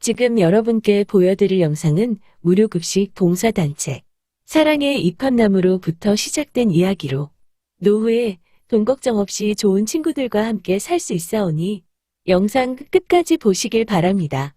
지금 여러분께 보여드릴 영상은 무료급식 봉사단체 사랑의 입합남으로부터 시작된 이야기로 노후에 돈 걱정 없이 좋은 친구들과 함께 살 수 있사오니 영상 끝까지 보시길 바랍니다.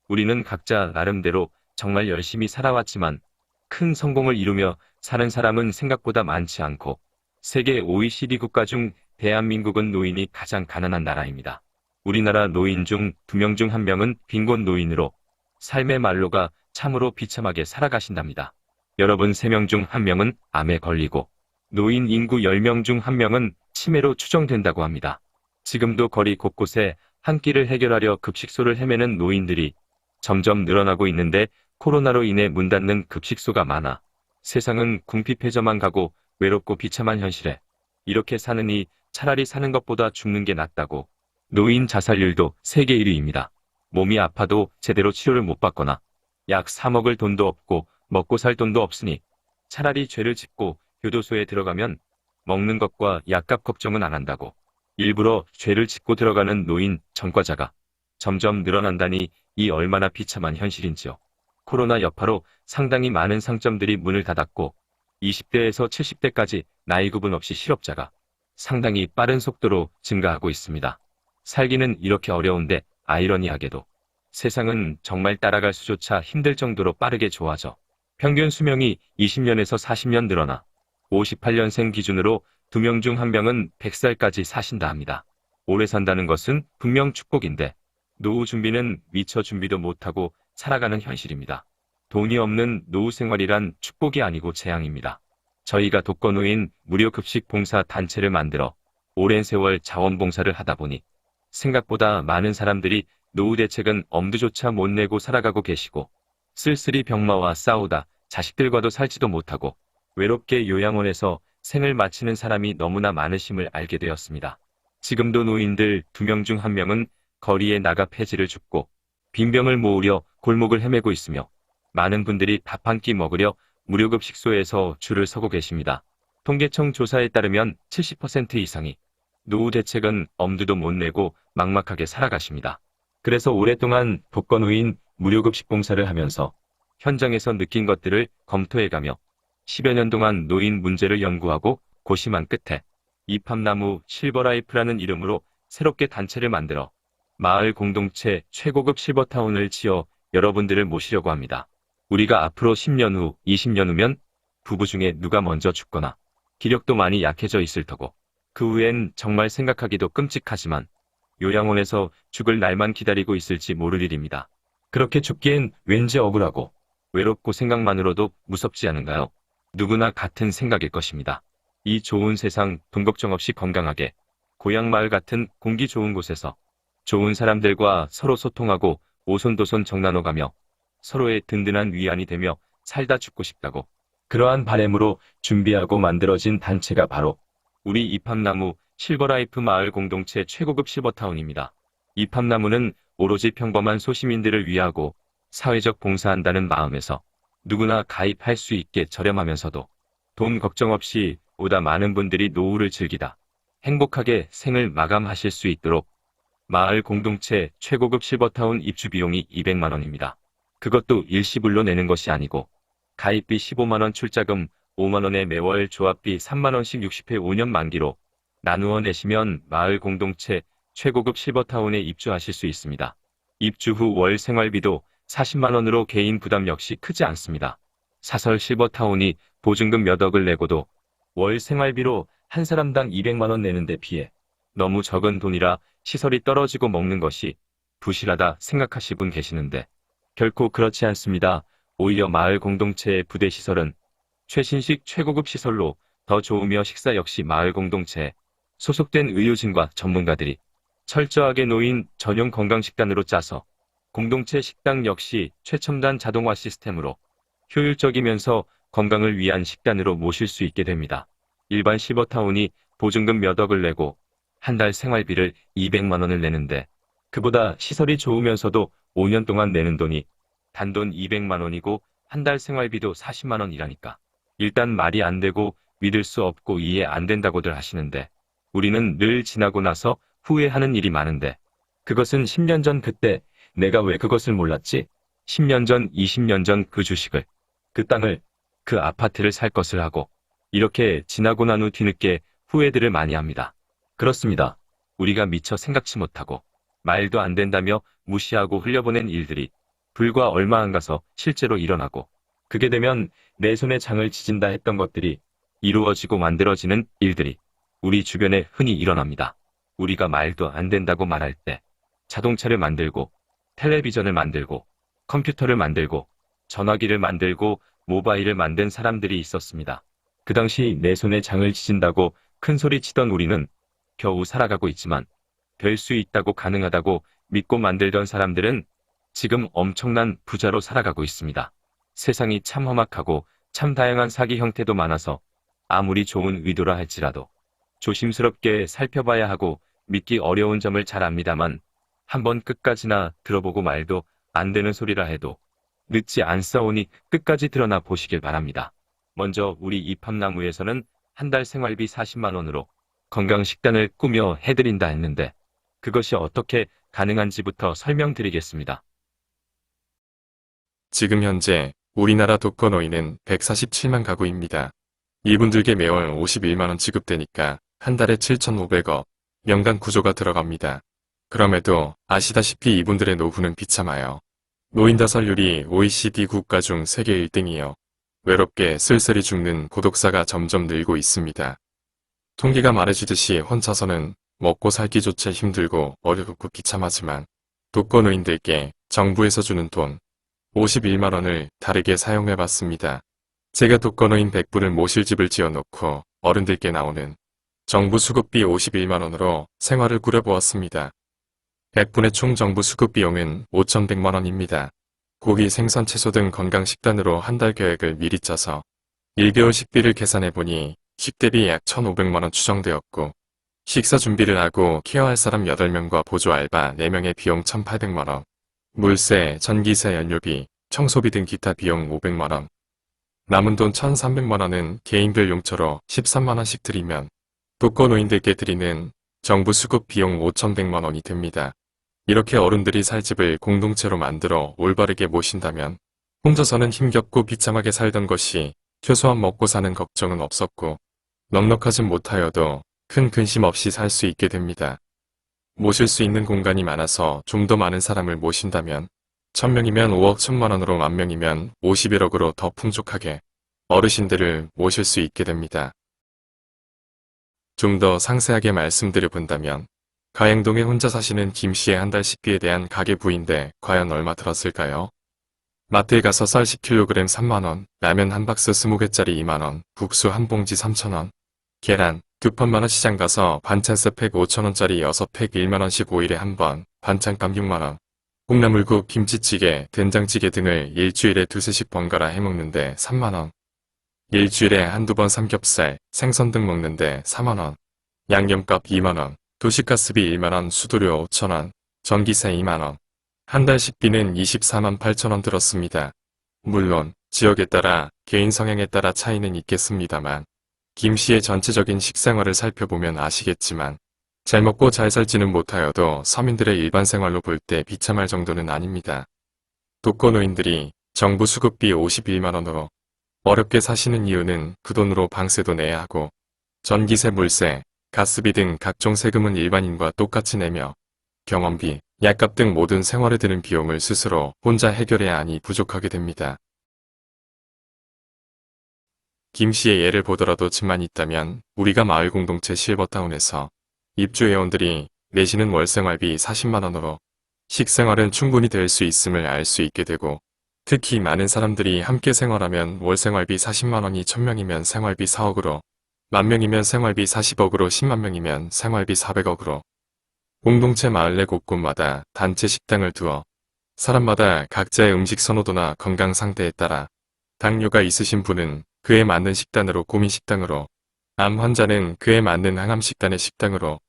우리는 각자 나름대로 정말 열심히 살아왔지만 큰 성공을 이루며 사는 사람은 생각보다 많지 않고 세계 OECD 국가 중 대한민국은 노인이 가장 가난한 나라입니다. 우리나라 노인 중 2명 중 1명은 빈곤 노인으로 삶의 말로가 참으로 비참하게 살아가신답니다. 여러분 3명 중 1명은 암에 걸리고 노인 인구 10명 중 1명은 치매로 추정된다고 합니다. 지금도 거리 곳곳에 한 끼를 해결하려 급식소를 헤매는 노인들이 점점 늘어나고 있는데 코로나로 인해 문 닫는 급식소가 많아 세상은 궁핍해져만 가고 외롭고 비참한 현실에 이렇게 사느니 차라리 사는 것보다 죽는 게 낫다고. 노인 자살률도 세계 1위입니다. 몸이 아파도 제대로 치료를 못 받거나 약 사 먹을 돈도 없고 먹고 살 돈도 없으니 차라리 죄를 짓고 교도소에 들어가면 먹는 것과 약값 걱정은 안 한다고. 일부러 죄를 짓고 들어가는 노인 전과자가 점점 늘어난다니 이 얼마나 비참한 현실인지요. 코로나 여파로 상당히 많은 상점들이 문을 닫았고 20대에서 70대까지 나이 구분 없이 실업자가 상당히 빠른 속도로 증가하고 있습니다. 살기는 이렇게 어려운데 아이러니하게도 세상은 정말 따라갈 수조차 힘들 정도로 빠르게 좋아져 평균 수명이 20년에서 40년 늘어나 58년생 기준으로 2명 중 1명은 100살까지 사신다 합니다. 오래 산다는 것은 분명 축복인데 노후 준비는 미처 준비도 못하고 살아가는 현실입니다. 돈이 없는 노후 생활이란 축복이 아니고 재앙입니다. 저희가 독거노인 무료급식 봉사 단체를 만들어 오랜 세월 자원봉사를 하다 보니 생각보다 많은 사람들이 노후 대책은 엄두조차 못 내고 살아가고 계시고 쓸쓸히 병마와 싸우다 자식들과도 살지도 못하고 외롭게 요양원에서 생을 마치는 사람이 너무나 많으심을 알게 되었습니다. 지금도 노인들 2명 중 1명은 거리에 나가 폐지를 줍고 빈병을 모으려 골목을 헤매고 있으며 많은 분들이 밥 한 끼 먹으려 무료급식소에서 줄을 서고 계십니다. 통계청 조사에 따르면 70% 이상이 노후 대책은 엄두도 못 내고 막막하게 살아가십니다. 그래서 오랫동안 독거노인 무료급식 봉사를 하면서 현장에서 느낀 것들을 검토해가며 10여 년 동안 노인 문제를 연구하고 고심한 끝에 입합나무 실버라이프라는 이름으로 새롭게 단체를 만들어 마을 공동체 최고급 실버타운을 지어 여러분들을 모시려고 합니다. 우리가 앞으로 10년 후, 20년 후면 부부 중에 누가 먼저 죽거나 기력도 많이 약해져 있을 터고 그 후엔 정말 생각하기도 끔찍하지만 요양원에서 죽을 날만 기다리고 있을지 모를 일입니다. 그렇게 죽기엔 왠지 억울하고 외롭고 생각만으로도 무섭지 않은가요? 누구나 같은 생각일 것입니다. 이 좋은 세상 돈 걱정 없이 건강하게 고향 마을 같은 공기 좋은 곳에서 좋은 사람들과 서로 소통하고 오손도손 정나눠가며 서로의 든든한 위안이 되며 살다 죽고 싶다고. 그러한 바람으로 준비하고 만들어진 단체가 바로 우리 입합나무 실버라이프 마을 공동체 최고급 실버타운입니다. 입합나무는 오로지 평범한 소시민들을 위하고 사회적 봉사한다는 마음에서 누구나 가입할 수 있게 저렴하면서도 돈 걱정 없이 보다 많은 분들이 노후를 즐기다 행복하게 생을 마감하실 수 있도록 마을 공동체 최고급 실버타운 입주 비용이 200만 원입니다. 그것도 일시불로 내는 것이 아니고 가입비 15만 원, 출자금 5만 원에 매월 조합비 3만 원씩 60회 5년 만기로 나누어 내시면 마을 공동체 최고급 실버타운에 입주하실 수 있습니다. 입주 후 월 생활비도 40만 원으로 개인 부담 역시 크지 않습니다. 사설 실버타운이 보증금 몇 억을 내고도 월 생활비로 한 사람당 200만 원 내는 데 비해 너무 적은 돈이라 시설이 떨어지고 먹는 것이 부실하다 생각하실 분 계시는데 결코 그렇지 않습니다. 오히려 마을 공동체의 부대 시설은 최신식 최고급 시설로 더 좋으며 식사 역시 마을 공동체에 소속된 의료진과 전문가들이 철저하게 노인 전용 건강식단으로 짜서 공동체 식당 역시 최첨단 자동화 시스템으로 효율적이면서 건강을 위한 식단으로 모실 수 있게 됩니다. 일반 실버타운이 보증금 몇 억을 내고 한 달 생활비를 200만 원을 내는데 그보다 시설이 좋으면서도 5년 동안 내는 돈이 단돈 200만 원이고 한 달 생활비도 40만 원이라니까. 일단 말이 안 되고 믿을 수 없고 이해 안 된다고들 하시는데 우리는 늘 지나고 나서 후회하는 일이 많은데 그것은 10년 전 그때 내가 왜 그것을 몰랐지? 10년 전, 20년 전 그 주식을, 그 땅을, 그 아파트를 살 것을 하고 이렇게 지나고 난 후 뒤늦게 후회들을 많이 합니다. 그렇습니다. 우리가 미처 생각지 못하고 말도 안 된다며 무시하고 흘려보낸 일들이 불과 얼마 안 가서 실제로 일어나고 그게 되면 내 손에 장을 지진다 했던 것들이 이루어지고 만들어지는 일들이 우리 주변에 흔히 일어납니다. 우리가 말도 안 된다고 말할 때 자동차를 만들고 텔레비전을 만들고 컴퓨터를 만들고 전화기를 만들고 모바일을 만든 사람들이 있었습니다. 그 당시 내 손에 장을 지진다고 큰 소리 치던 우리는 겨우 살아가고 있지만 될 수 있다고 가능하다고 믿고 만들던 사람들은 지금 엄청난 부자로 살아가고 있습니다. 세상이 참 험악하고 참 다양한 사기 형태도 많아서 아무리 좋은 의도라 할지라도 조심스럽게 살펴봐야 하고 믿기 어려운 점을 잘 압니다만 한번 끝까지나 들어보고 말도 안 되는 소리라 해도 늦지 않사오니 끝까지 드러나 보시길 바랍니다. 먼저 우리 이팝나무에서는 한 달 생활비 40만 원으로 건강식단을 꾸며 해드린다 했는데 그것이 어떻게 가능한지부터 설명드리겠습니다. 지금 현재 우리나라 독거노인은 147만 가구입니다. 이분들께 매월 51만 원 지급되니까 한 달에 7,500억 명당 구조가 들어갑니다. 그럼에도 아시다시피 이분들의 노후는 비참하여 노인다설률이 OECD 국가 중 세계 1등이요. 외롭게 쓸쓸히 죽는 고독사가 점점 늘고 있습니다. 통계가 말해주듯이 혼자서는 먹고 살기조차 힘들고 어렵고 비참하지만 독거노인들께 정부에서 주는 돈 51만 원을 다르게 사용해봤습니다. 제가 독거노인 100분을 모실 집을 지어놓고 어른들께 나오는 정부 수급비 51만 원으로 생활을 꾸려보았습니다. 100분의 총 정부 수급 비용은 5,100만 원입니다. 고기, 생선, 채소 등 건강식단으로 한 달 계획을 미리 짜서 1개월 식비를 계산해보니 식대비 약 1,500만 원 추정되었고 식사 준비를 하고 케어할 사람 8명과 보조 알바 4명의 비용 1,800만 원, 물세, 전기세, 연료비, 청소비 등 기타 비용 500만 원, 남은 돈 1,300만 원은 개인별 용처로 13만 원씩 드리면 독거노인들께 드리는 정부 수급 비용 5,100만 원이 됩니다. 이렇게 어른들이 살 집을 공동체로 만들어 올바르게 모신다면 혼자서는 힘겹고 비참하게 살던 것이 최소한 먹고 사는 걱정은 없었고 넉넉하진 못하여도 큰 근심 없이 살 수 있게 됩니다. 모실 수 있는 공간이 많아서 좀 더 많은 사람을 모신다면 1,000명이면 5억 1,000만 원으로 10,000명이면 51억으로 더 풍족하게 어르신들을 모실 수 있게 됩니다. 좀 더 상세하게 말씀드려 본다면 가행동에 혼자 사시는 김씨의 한 달 식비에 대한 가계 부인데 과연 얼마 들었을까요? 마트에 가서 쌀 10kg 3만원, 라면 한 박스 20개짜리 2만원, 국수 한 봉지 3,000원, 계란 2판 만원 시장 가서 반찬 세팩 5,000원짜리 6팩 1만원씩 5일에 한 번, 반찬값 6만원, 콩나물국, 김치찌개, 된장찌개 등을 일주일에 두세씩 번갈아 해먹는데 3만원, 일주일에 한두 번 삼겹살, 생선 등 먹는데 4만원, 양념값 2만원, 도시가스비 1만원, 수도료 5,000원, 전기세 2만원, 한 달 식비는 24만 8천원 들었습니다. 물론 지역에 따라 개인 성향에 따라 차이는 있겠습니다만 김씨의 전체적인 식생활을 살펴보면 아시겠지만 잘 먹고 잘 살지는 못하여도 서민들의 일반 생활로 볼 때 비참할 정도는 아닙니다. 독거노인들이 정부 수급비 51만원으로 어렵게 사시는 이유는 그 돈으로 방세도 내야 하고 전기세, 물세, 가스비 등 각종 세금은 일반인과 똑같이 내며 경험비, 약값 등 모든 생활에 드는 비용을 스스로 혼자 해결해야 하니 부족하게 됩니다. 김씨의 예를 보더라도 집만 있다면 우리가 마을 공동체 실버타운에서 입주회원들이 내시는 월 생활비 40만원으로 식생활은 충분히 될 수 있음을 알 수 있게 되고 특히 많은 사람들이 함께 생활하면 월 생활비 40만원이 1,000명이면 생활비 4억으로 10,000명이면 생활비 40억으로 10만 명이면 생활비 400억으로 공동체 마을 내 곳곳마다 단체 식당을 두어 사람마다 각자의 음식 선호도나 건강 상태에 따라 당뇨가 있으신 분은 그에 맞는 식단으로 고민 식당으로, 암 환자는 그에 맞는 항암 식단의 식당으로,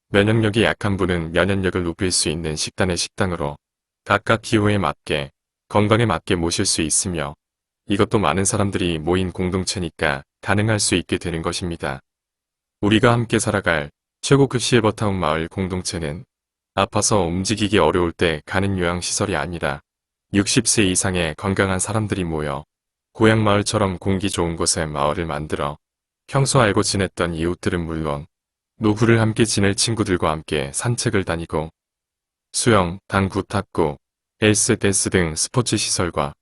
면역력이 약한 분은 면역력을 높일 수 있는 식단의 식당으로 각각 기호에 맞게 건강에 맞게 모실 수 있으며 이것도 많은 사람들이 모인 공동체니까 가능할 수 있게 되는 것입니다. 우리가 함께 살아갈 최고급 실버타운 마을 공동체는 아파서 움직이기 어려울 때 가는 요양시설이 아니라 60세 이상의 건강한 사람들이 모여 고향 마을처럼 공기 좋은 곳에 마을을 만들어 평소 알고 지냈던 이웃들은 물론 노후를 함께 지낼 친구들과 함께 산책을 다니고 수영, 당구, 탁구, 헬스, 댄스 등 스포츠 시설과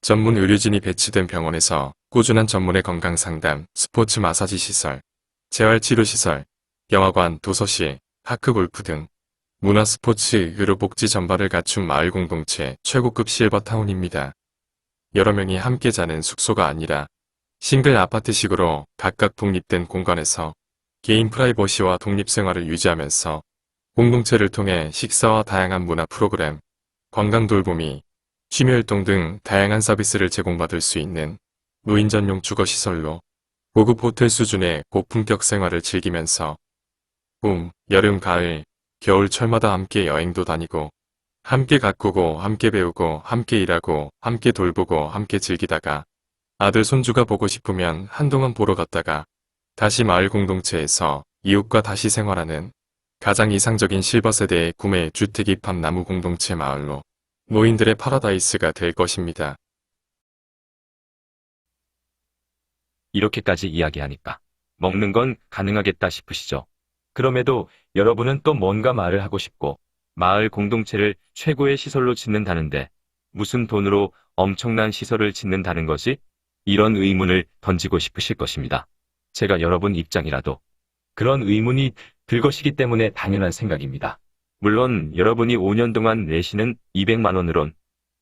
전문 의료진이 배치된 병원에서 꾸준한 전문의 건강 상담, 스포츠 마사지 시설, 재활치료 시설, 영화관, 도서실, 파크 골프 등 문화 스포츠, 의료 복지 전반을 갖춘 마을 공동체 최고급 실버타운입니다. 여러 명이 함께 자는 숙소가 아니라 싱글 아파트식으로 각각 독립된 공간에서 개인 프라이버시와 독립생활을 유지하면서 공동체를 통해 식사와 다양한 문화 프로그램, 건강 돌보미, 취미활동 등 다양한 서비스를 제공받을 수 있는 노인 전용 주거시설로 고급 호텔 수준의 고품격 생활을 즐기면서 봄, 여름, 가을, 겨울, 철마다 함께 여행도 다니고 함께 가꾸고 함께 배우고 함께 일하고 함께 돌보고 함께 즐기다가 아들 손주가 보고 싶으면 한동안 보러 갔다가 다시 마을 공동체에서 이웃과 다시 생활하는 가장 이상적인 실버 세대의 꿈의 주택 입합 나무 공동체 마을로 노인들의 파라다이스가 될 것입니다. 이렇게까지 이야기하니까 먹는 건 가능하겠다 싶으시죠? 그럼에도 여러분은 또 뭔가 말을 하고 싶고 마을 공동체를 최고의 시설로 짓는다는데 무슨 돈으로 엄청난 시설을 짓는다는 거지? 이런 의문을 던지고 싶으실 것입니다. 제가 여러분 입장이라도 그런 의문이 들 것이기 때문에 당연한 생각입니다. 물론 여러분이 5년 동안 내시는 200만 원으론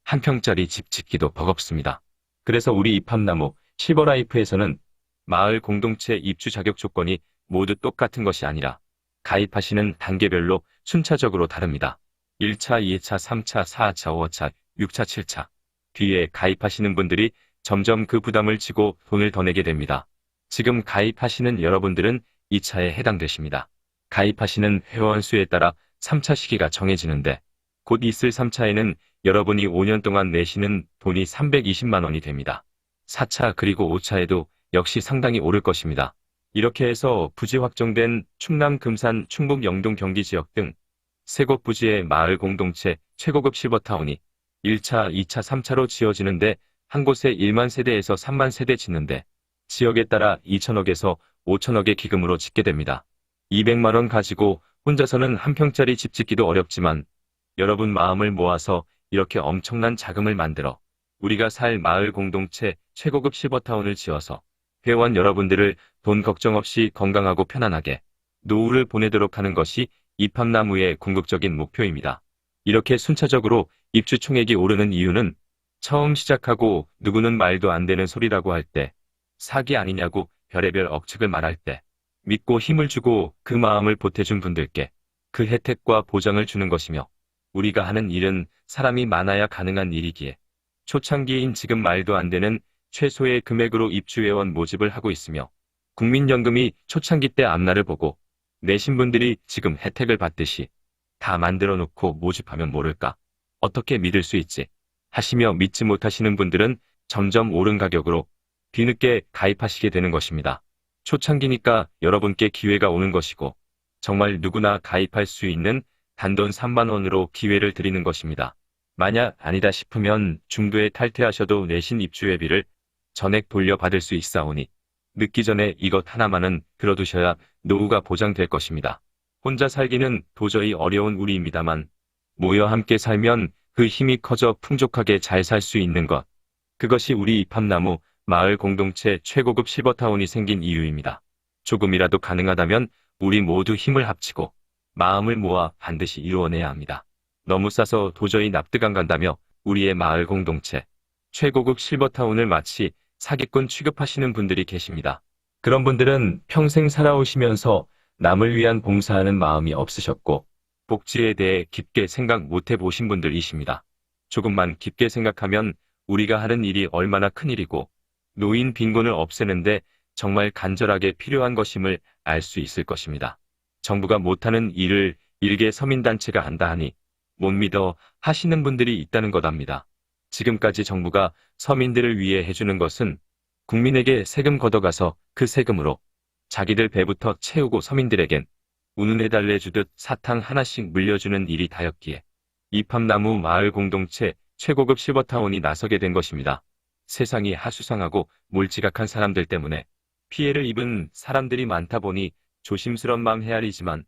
한 평짜리 집 짓기도 버겁습니다. 그래서 우리 입합나무 실버라이프에서는 마을 공동체 입주 자격 조건이 모두 똑같은 것이 아니라 가입하시는 단계별로 순차적으로 다릅니다. 1차, 2차, 3차, 4차, 5차, 6차, 7차. 뒤에 가입하시는 분들이 점점 그 부담을 지고 돈을 더 내게 됩니다. 지금 가입하시는 여러분들은 2차에 해당되십니다. 가입하시는 회원 수에 따라 3차 시기가 정해지는데 곧 있을 3차에는 여러분이 5년 동안 내시는 돈이 320만 원이 됩니다. 4차 그리고 5차에도 역시 상당히 오를 것입니다. 이렇게 해서 부지 확정된 충남, 금산, 충북, 영동, 경기 지역 등 세 곳 부지의 마을 공동체 최고급 실버타운이 1차, 2차, 3차로 지어지는데 한 곳에 1만 세대에서 3만 세대 짓는데 지역에 따라 2천억에서 5천억의 기금으로 짓게 됩니다. 200만 원 가지고 혼자서는 한 평짜리 집 짓기도 어렵지만 여러분 마음을 모아서 이렇게 엄청난 자금을 만들어 우리가 살 마을 공동체 최고급 실버타운을 지어서 회원 여러분들을 돈 걱정 없이 건강하고 편안하게 노후를 보내도록 하는 것이 입합나무의 궁극적인 목표입니다. 이렇게 순차적으로 입주 총액이 오르는 이유는 처음 시작하고 누구는 말도 안 되는 소리라고 할 때, 사기 아니냐고 별의별 억측을 말할 때, 믿고 힘을 주고 그 마음을 보태준 분들께 그 혜택과 보장을 주는 것이며, 우리가 하는 일은 사람이 많아야 가능한 일이기에 초창기인 지금 말도 안 되는 최소의 금액으로 입주회원 모집을 하고 있으며, 국민연금이 초창기 때 앞날을 보고 내신 분들이 지금 혜택을 받듯이 다 만들어 놓고 모집하면 모를까? 어떻게 믿을 수 있지? 하시며 믿지 못하시는 분들은 점점 오른 가격으로 뒤늦게 가입하시게 되는 것입니다. 초창기니까 여러분께 기회가 오는 것이고 정말 누구나 가입할 수 있는 단돈 3만 원으로 기회를 드리는 것입니다. 만약 아니다 싶으면 중도에 탈퇴하셔도 내신 입주회비를 전액 돌려받을 수 있사오니 늦기 전에 이것 하나만은 들어두셔야 노후가 보장될 것입니다. 혼자 살기는 도저히 어려운 우리입니다만 모여 함께 살면 그 힘이 커져 풍족하게 잘 살 수 있는 것. 그것이 우리 입합나무 마을 공동체 최고급 실버타운이 생긴 이유입니다. 조금이라도 가능하다면 우리 모두 힘을 합치고 마음을 모아 반드시 이루어내야 합니다. 너무 싸서 도저히 납득 안 간다며 우리의 마을 공동체 최고급 실버타운을 마치 사기꾼 취급하시는 분들이 계십니다. 그런 분들은 평생 살아오시면서 남을 위한 봉사하는 마음이 없으셨고 복지에 대해 깊게 생각 못 해보신 분들이십니다. 조금만 깊게 생각하면 우리가 하는 일이 얼마나 큰일이고 노인 빈곤을 없애는데 정말 간절하게 필요한 것임을 알 수 있을 것입니다. 정부가 못하는 일을 일개 서민단체가 한다 하니 못 믿어 하시는 분들이 있다는 것합니다. 지금까지 정부가 서민들을 위해 해주는 것은 국민에게 세금 걷어가서 그 세금으로 자기들 배부터 채우고 서민들에겐 운운에 달래주듯 사탕 하나씩 물려주는 일이 다였기에 이팝나무 마을 공동체 최고급 실버타운이 나서게 된 것입니다. 세상이 하수상하고 몰지각한 사람들 때문에 피해를 입은 사람들이 많다 보니 조심스런 마음 헤아리지만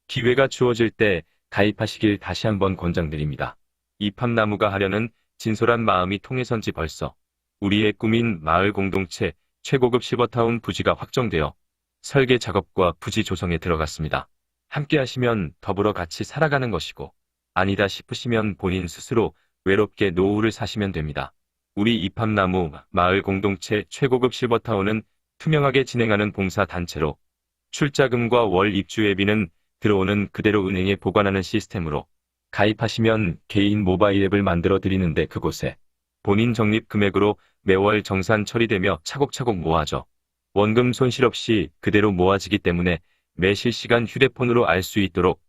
기회가 주어질 때 가입하시길 다시 한번 권장드립니다. 이팝나무가 하려는 진솔한 마음이 통해선지 벌써 우리의 꿈인 마을 공동체 최고급 실버타운 부지가 확정되어 설계 작업과 부지 조성에 들어갔습니다. 함께 하시면 더불어 같이 살아가는 것이고 아니다 싶으시면 본인 스스로 외롭게 노후를 사시면 됩니다. 우리 이팝나무 마을 공동체 최고급 실버타운은 투명하게 진행하는 봉사단체로 출자금과 월 입주회비는 들어오는 그대로 은행에 보관하는 시스템으로 가입하시면 개인 모바일 앱을 만들어 드리는데 그곳에 본인 적립 금액으로 매월 정산 처리되며 차곡차곡 모아져 원금 손실 없이 그대로 모아지기 때문에 매 실시간 휴대폰으로 알 수 있도록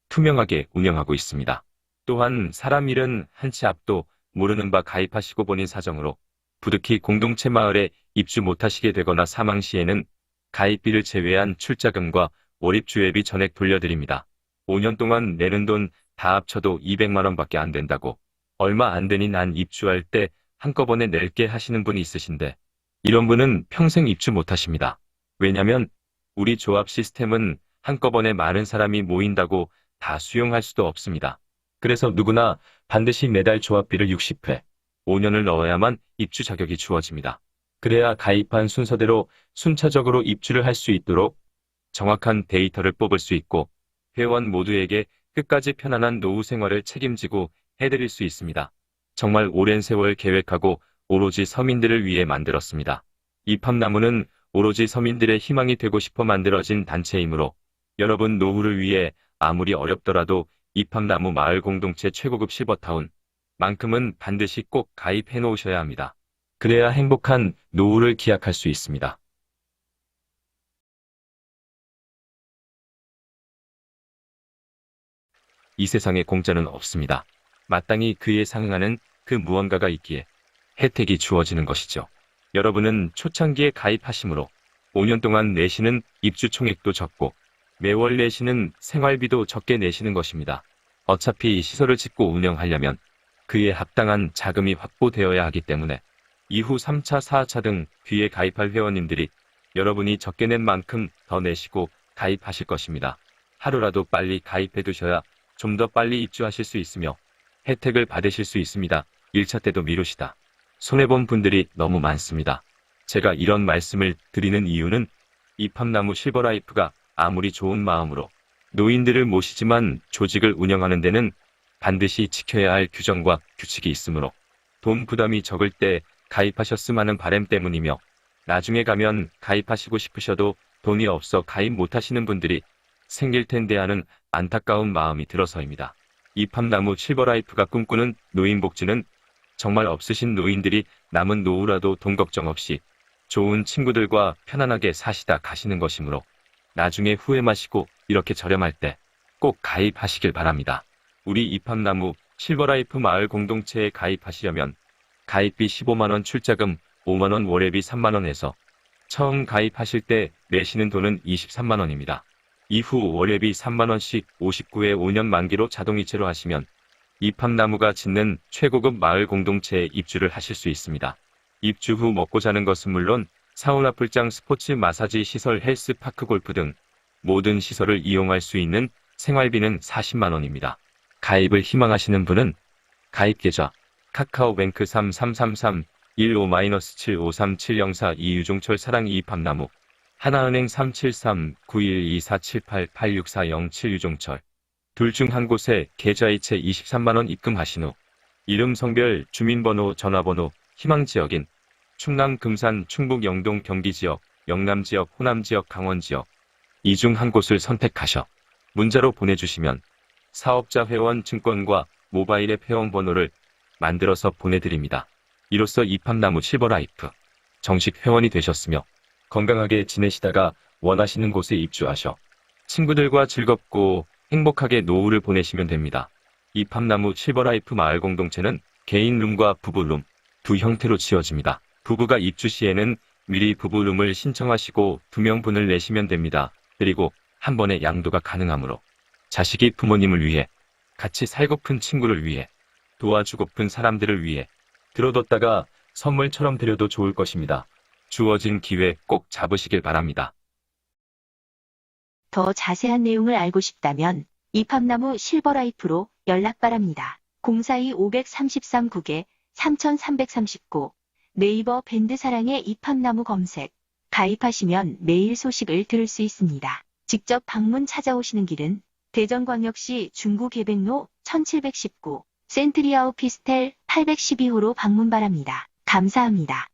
투명하게 운영하고 있습니다. 또한 사람 일은 한 치 앞도 모르는 바 가입하시고 본인 사정으로 부득이 공동체 마을에 입주 못하시게 되거나 사망 시에는 가입비를 제외한 출자금과 월입주회비 전액 돌려드립니다. 5년 동안 내는 돈 다 합쳐도 200만 원밖에 안 된다고 얼마 안 되니 난 입주할 때 한꺼번에 낼게 하시는 분이 있으신데 이런 분은 평생 입주 못하십니다. 왜냐면 우리 조합 시스템은 한꺼번에 많은 사람이 모인다고 다 수용할 수도 없습니다. 그래서 누구나 반드시 매달 조합비를 60회, 5년을 넣어야만 입주 자격이 주어집니다. 그래야 가입한 순서대로 순차적으로 입주를 할 수 있도록 정확한 데이터를 뽑을 수 있고 회원 모두에게 끝까지 편안한 노후 생활을 책임지고 해드릴 수 있습니다. 정말 오랜 세월 계획하고 오로지 서민들을 위해 만들었습니다. 이팝나무는 오로지 서민들의 희망이 되고 싶어 만들어진 단체이므로 여러분 노후를 위해 아무리 어렵더라도 이팝나무 마을 공동체 최고급 실버타운 만큼은 반드시 꼭 가입해 놓으셔야 합니다. 그래야 행복한 노후를 기약할 수 있습니다. 이 세상에 공짜는 없습니다. 마땅히 그에 상응하는 그 무언가가 있기에 혜택이 주어지는 것이죠. 여러분은 초창기에 가입하심으로 5년 동안 내시는 입주 총액도 적고 매월 내시는 생활비도 적게 내시는 것입니다. 어차피 시설을 짓고 운영하려면 그에 합당한 자금이 확보되어야 하기 때문에 이후 3차, 4차 등 뒤에 가입할 회원님들이 여러분이 적게 낸 만큼 더 내시고 가입하실 것입니다. 하루라도 빨리 가입해 두셔야 좀 더 빨리 입주하실 수 있으며 혜택을 받으실 수 있습니다. 1차 때도 미루시다 손해본 분들이 너무 많습니다. 제가 이런 말씀을 드리는 이유는 이팝나무 실버라이프가 아무리 좋은 마음으로 노인들을 모시지만 조직을 운영하는 데는 반드시 지켜야 할 규정과 규칙이 있으므로 돈 부담이 적을 때 가입하셨음 하는 바람 때문이며 나중에 가면 가입하시고 싶으셔도 돈이 없어 가입 못하시는 분들이 생길 텐데 하는 안타까운 마음이 들어서입니다. 이팝나무 실버라이프가 꿈꾸는 노인복지는 정말 없으신 노인들이 남은 노후라도 돈 걱정 없이 좋은 친구들과 편안하게 사시다 가시는 것이므로 나중에 후회 마시고 이렇게 저렴할 때 꼭 가입하시길 바랍니다. 우리 이팝나무 실버라이프 마을 공동체에 가입하시려면 가입비 15만원 출자금 5만원 월회비 3만원에서 처음 가입하실 때 내시는 돈은 23만원입니다. 이후 월회비 3만원씩 59회 5년 만기로 자동이체로 하시면 이팝나무가 짓는 최고급 마을 공동체에 입주를 하실 수 있습니다. 입주 후 먹고 자는 것은 물론 사우나 풀장 스포츠 마사지 시설 헬스 파크 골프 등 모든 시설을 이용할 수 있는 생활비는 40만원입니다. 가입을 희망하시는 분은 가입계좌 카카오뱅크 3333-15-753704 이유종철 사랑 이팝나무 하나은행 373-912478-8640 유종철 둘 중 한 곳에 계좌이체 23만원 입금하신 후 이름 성별 주민번호 전화번호 희망지역인 충남 금산 충북 영동 경기지역 영남지역 호남지역 강원지역 이 중 한 곳을 선택하셔 문자로 보내주시면 사업자 회원 증권과 모바일앱 회원번호를 만들어서 보내드립니다. 이로써 이팝나무 실버라이프 정식 회원이 되셨으며 건강하게 지내시다가 원하시는 곳에 입주하셔 친구들과 즐겁고 행복하게 노후를 보내시면 됩니다. 이팝나무 실버라이프 마을 공동체는 개인룸과 부부룸 두 형태로 지어집니다. 부부가 입주 시에는 미리 부부룸을 신청하시고 2명분을 내시면 됩니다. 그리고 한 번에 양도가 가능하므로 자식이 부모님을 위해, 같이 살고픈 친구를 위해, 도와주고픈 사람들을 위해 들어뒀다가 선물처럼 드려도 좋을 것입니다. 주어진 기회 꼭 잡으시길 바랍니다. 더 자세한 내용을 알고 싶다면 이팝나무 실버라이프로 연락 바랍니다. 042-533-9개 3339 네이버 밴드사랑의 이팝나무 검색 가입하시면 매일 소식을 들을 수 있습니다. 직접 방문 찾아오시는 길은 대전광역시 중구계백로 1719 센트리아 오피스텔 812호로 방문 바랍니다. 감사합니다.